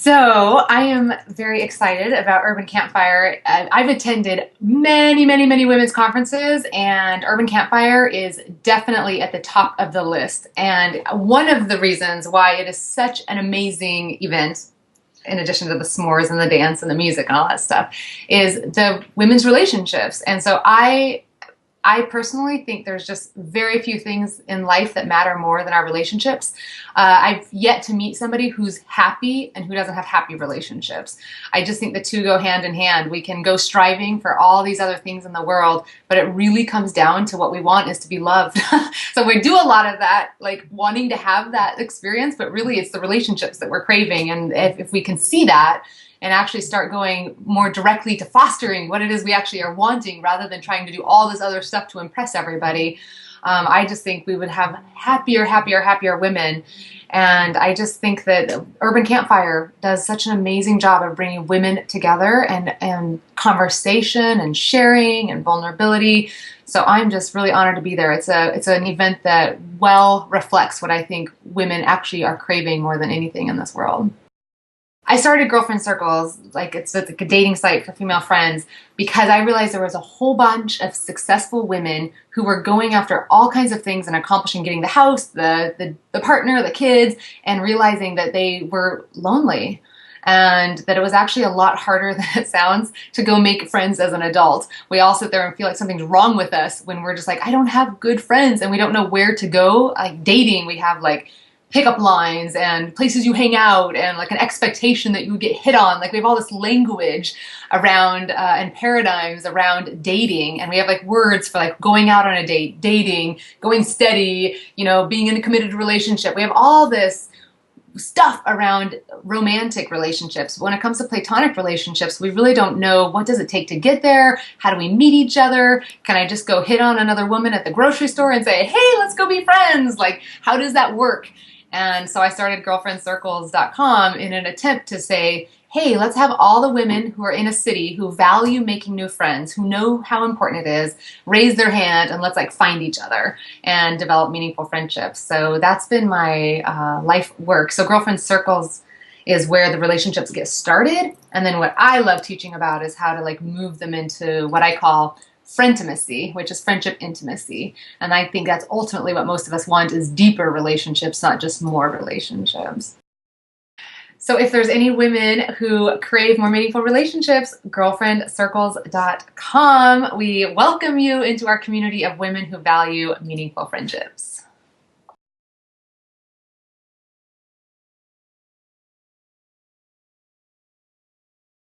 So I am very excited about Urban Campfire. I've attended many women's conferences, and Urban Campfire is definitely at the top of the list. And one of the reasons why it is such an amazing event, in addition to the s'mores and the dance and the music and all that stuff, is the women's relationships. And so I personally think there's just very few things in life that matter more than our relationships. I've yet to meet somebody who's happy and who doesn't have happy relationships. I just think the two go hand in hand. We can go striving for all these other things in the world, but it really comes down to what we want is to be loved. So we do a lot of that, like wanting to have that experience, but really it's the relationships that we're craving. And if we can see that, and actually start going more directly to fostering what it is we actually are wanting rather than trying to do all this other stuff to impress everybody. I just think we would have happier women. And I just think that Urban Campfire does such an amazing job of bringing women together and conversation and sharing and vulnerability. So I'm just really honored to be there. It's an event that well reflects what I think women actually are craving more than anything in this world. I started Girlfriend Circles, it's like a dating site for female friends, because I realized there was a whole bunch of successful women who were going after all kinds of things and accomplishing getting the house, the partner, the kids, and realizing that they were lonely. And that it was actually a lot harder than it sounds to go make friends as an adult. We all sit there and feel like something's wrong with us when we're just like, I don't have good friends, and we don't know where to go. Like dating, we have like pickup lines and places you hang out and like an expectation that you get hit on. Like we have all this language around and paradigms around dating, and we have like words for like going out on a date, dating, going steady, being in a committed relationship. We have all this stuff around romantic relationships. When it comes to platonic relationships, we really don't know what does it take to get there? How do we meet each other? Can I just go hit on another woman at the grocery store and say, hey, let's go be friends? Like, how does that work? And so I started girlfriendcircles.com in an attempt to say, hey, let's have all the women who are in a city who value making new friends, who know how important it is, raise their hand, and let's find each other and develop meaningful friendships. So that's been my life work. So Girlfriend Circles is where the relationships get started. And then what I love teaching about is how to move them into what I call frientimacy, which is friendship intimacy. And I think that's ultimately what most of us want, is deeper relationships, not just more relationships. So if there's any women who crave more meaningful relationships, girlfriendcircles.com. We welcome you into our community of women who value meaningful friendships.